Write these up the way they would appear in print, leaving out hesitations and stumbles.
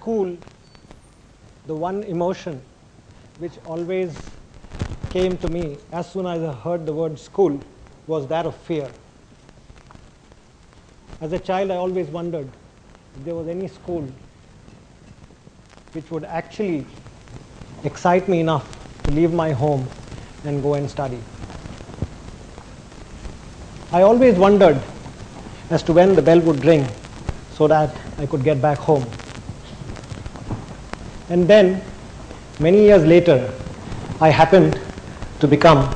school, the one emotion which always came to me as soon as I heard the word school was that of fear. As a child, I always wondered if there was any school which would actually excite me enough to leave my home and go and study. I always wondered as to when the bell would ring so that I could get back home. And then, many years later, I happened to become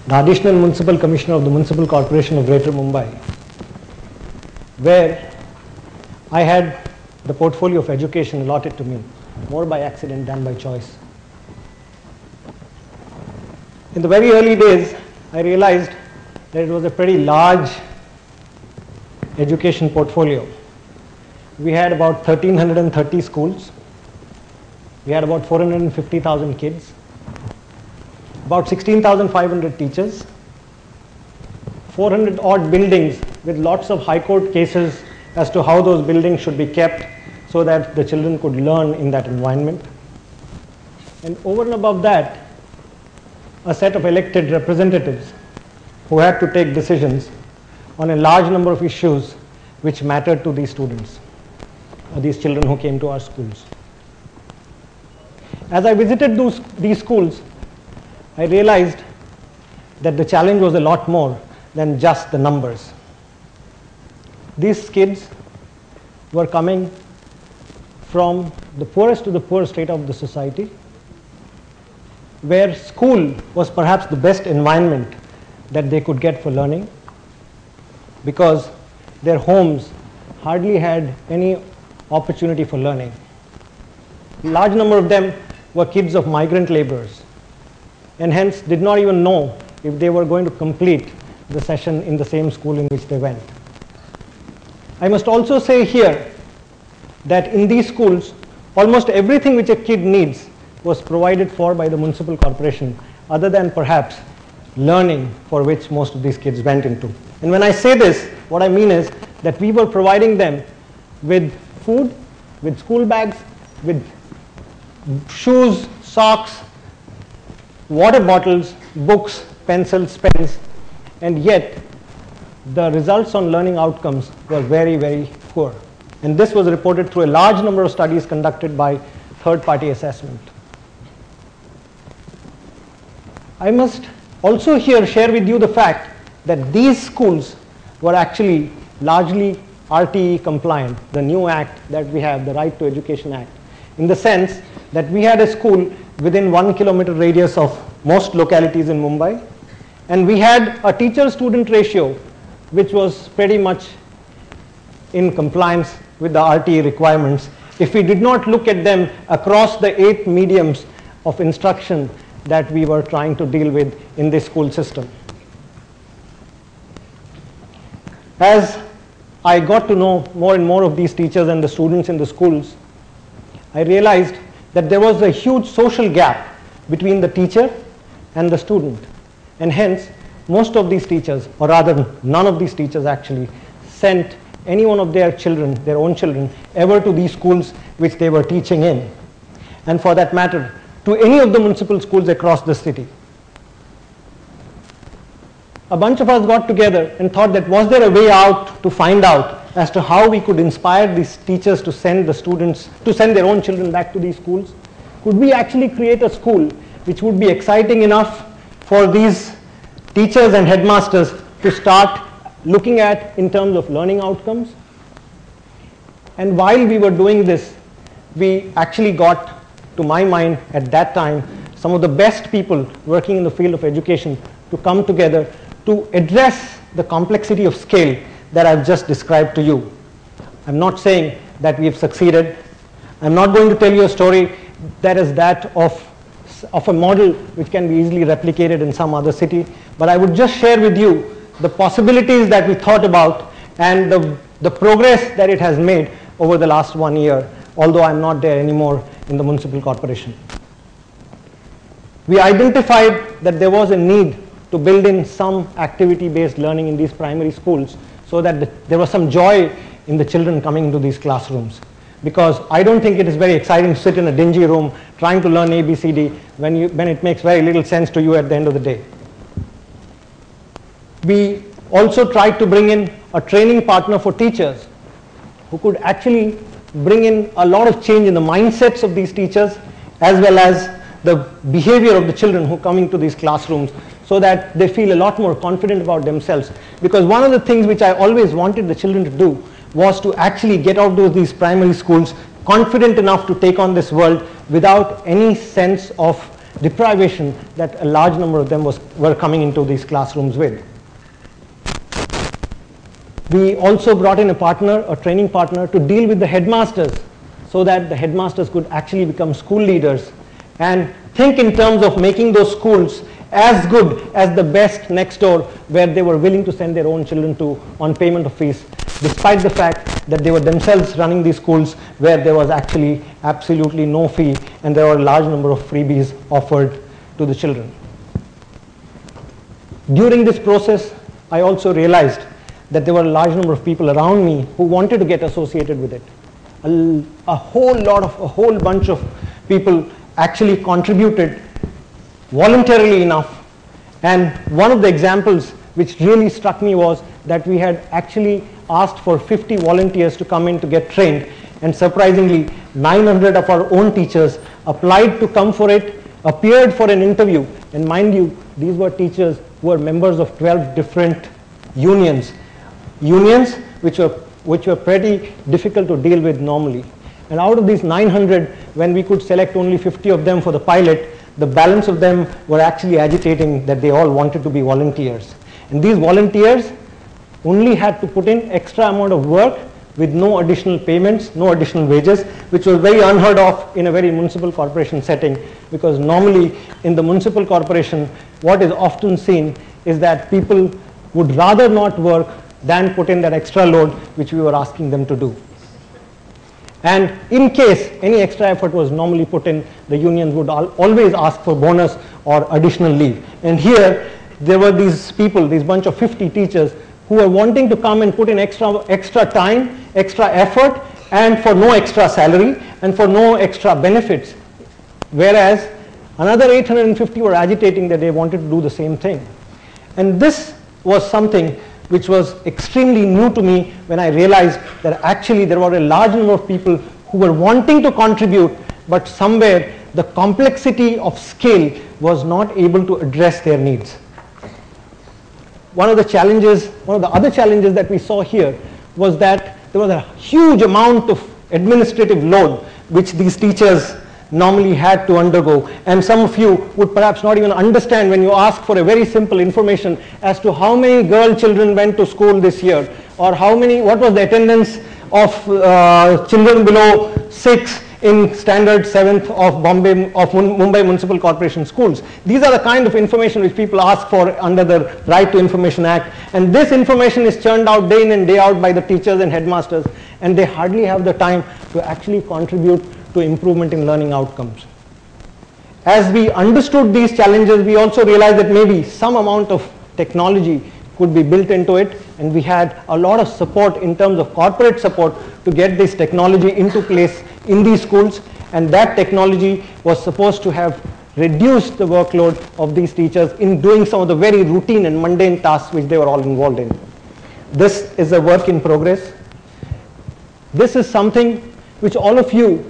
the Additional Municipal Commissioner of the Municipal Corporation of Greater Mumbai, where I had the portfolio of education allotted to me, more by accident than by choice. In the very early days, I realized that it was a pretty large education portfolio. We had about 1,330 schools. We had about 450,000 kids, about 16,500 teachers, 400 odd buildings with lots of high court cases as to how those buildings should be kept so that the children could learn in that environment. And over and above that, a set of elected representatives who had to take decisions on a large number of issues which mattered to these students, or these children who came to our schools. As I visited these schools, I realized that the challenge was a lot more than just the numbers. These kids were coming from the poorest to the poor state of the society, where school was perhaps the best environment that they could get for learning, because their homes hardly had any opportunity for learning. A large number of them were kids of migrant laborers, and hence did not even know if they were going to complete the session in the same school in which they went. I must also say here that in these schools, almost everything which a kid needs was provided for by the municipal corporation, other than perhaps learning, for which most of these kids went into. And when I say this, what I mean is that we were providing them with food, with school bags, with shoes, socks, water bottles, books, pencils, pens, and yet the results on learning outcomes were very, very poor. And this was reported through a large number of studies conducted by third-party assessment. I must also here share with you the fact that these schools were actually largely RTE compliant, the new act that we have, the Right to Education Act, in the sense that we had a school within 1 kilometer radius of most localities in Mumbai, and we had a teacher-student ratio which was pretty much in compliance with the RTE requirements if we did not look at them across the 8 mediums of instruction that we were trying to deal with in this school system. As I got to know more and more of these teachers and the students in the schools, I realized that there was a huge social gap between the teacher and the student, and hence most of these teachers, or rather none of these teachers actually, sent any one of their children, their own children, ever to these schools which they were teaching in, and for that matter to any of the municipal schools across the city. A bunch of us got together and thought that was there a way out to find out as to how we could inspire these teachers to send the students, to send their own children back to these schools? Could we actually create a school which would be exciting enough for these teachers and headmasters to start looking at in terms of learning outcomes? And while we were doing this, we actually got, to my mind at that time, some of the best people working in the field of education to come together to address the complexity of scale that I've just described to you. I'm not saying that we've succeeded. I'm not going to tell you a story that is that of a model which can be easily replicated in some other city, but I would just share with you the possibilities that we thought about and the progress that it has made over the last 1 year, although I'm not there anymore in the municipal corporation. We identified that there was a need to build in some activity-based learning in these primary schools so that there was some joy in the children coming into these classrooms. because I don't think it is very exciting to sit in a dingy room trying to learn ABCD when it makes very little sense to you at the end of the day. We also tried to bring in a training partner for teachers who could actually bring in a lot of change in the mindsets of these teachers as well as the behavior of the children who come into these classrooms, so that they feel a lot more confident about themselves. Because one of the things which I always wanted the children to do was to actually get out of these primary schools confident enough to take on this world without any sense of deprivation that a large number of them were coming into these classrooms with. We also brought in a training partner to deal with the headmasters, so that the headmasters could actually become school leaders and think in terms of making those schools as good as the best next door, where they were willing to send their own children to on payment of fees, despite the fact that they were themselves running these schools where there was actually absolutely no fee and there were a large number of freebies offered to the children. During this process, I also realized that there were a large number of people around me who wanted to get associated with it. A whole bunch of people actually contributed voluntarily enough, and one of the examples which really struck me was that we had actually asked for 50 volunteers to come in to get trained, and surprisingly 900 of our own teachers applied to come for it, appeared for an interview, and mind you, these were teachers who were members of 12 different unions which were pretty difficult to deal with normally. And out of these 900, when we could select only 50 of them for the pilot, the balance of them were actually agitating that they all wanted to be volunteers. And these volunteers only had to put in extra amount of work with no additional payments, no additional wages, which was very unheard of in a very municipal corporation setting, because normally in the municipal corporation, what is often seen is that people would rather not work than put in that extra load which we were asking them to do. And in case any extra effort was normally put in, the unions would always ask for bonus or additional leave. And here there were these people, this bunch of 50 teachers who were wanting to come and put in extra time, extra effort, and for no extra salary and for no extra benefits, whereas another 850 were agitating that they wanted to do the same thing. And this was something which was extremely new to me when I realized that actually there were a large number of people who were wanting to contribute, but somewhere the complexity of scale was not able to address their needs. One of the other challenges that we saw here was that there was a huge amount of administrative load which these teachers normally had to undergo, and some of you would perhaps not even understand when you ask for a very simple information as to how many girl children went to school this year, or what was the attendance of children below 6 in standard 7th of Mumbai Municipal Corporation schools. These are the kind of information which people ask for under the Right to Information Act, and this information is churned out day in and day out by the teachers and headmasters, and they hardly have the time to actually contribute to improvement in learning outcomes. As we understood these challenges, we also realized that maybe some amount of technology could be built into it, and we had a lot of support in terms of corporate support to get this technology into place in these schools, and that technology was supposed to have reduced the workload of these teachers in doing some of the very routine and mundane tasks which they were all involved in. This is a work in progress. This is something which all of you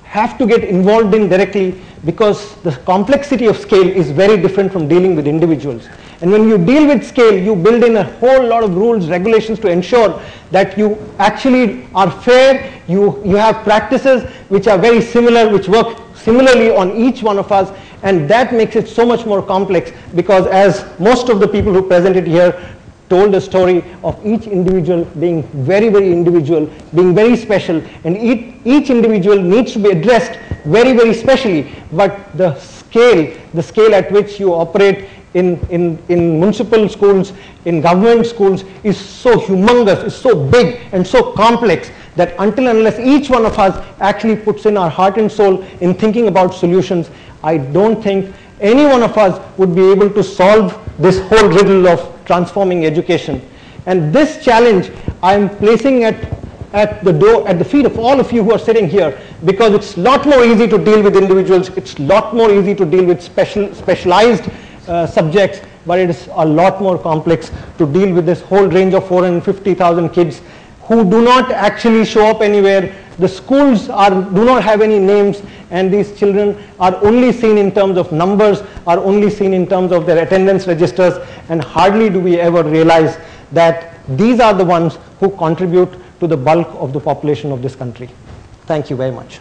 have to get involved in directly, because the complexity of scale is very different from dealing with individuals. And when you deal with scale, you build in a whole lot of rules, regulations to ensure that you actually are fair, you have practices which are very similar, which work similarly on each one of us, and that makes it so much more complex, because as most of the people who presented here told a story of each individual being very, very individual, being very special, and each individual needs to be addressed very, very specially, but the scale at which you operate in municipal schools, in government schools, is so humongous, is so big and so complex that until and unless each one of us actually puts in our heart and soul in thinking about solutions, I don't think any one of us would be able to solve this whole riddle of transforming education. And this challenge I am placing at at the feet of all of you who are sitting here, because it's a lot more easy to deal with individuals, it's a lot more easy to deal with specialized subjects, but it is a lot more complex to deal with this whole range of 450,000 kids who do not actually show up anywhere. The schools do not have any names, and these children are only seen in terms of numbers, are only seen in terms of their attendance registers, and hardly do we ever realize that these are the ones who contribute to the bulk of the population of this country. Thank you very much.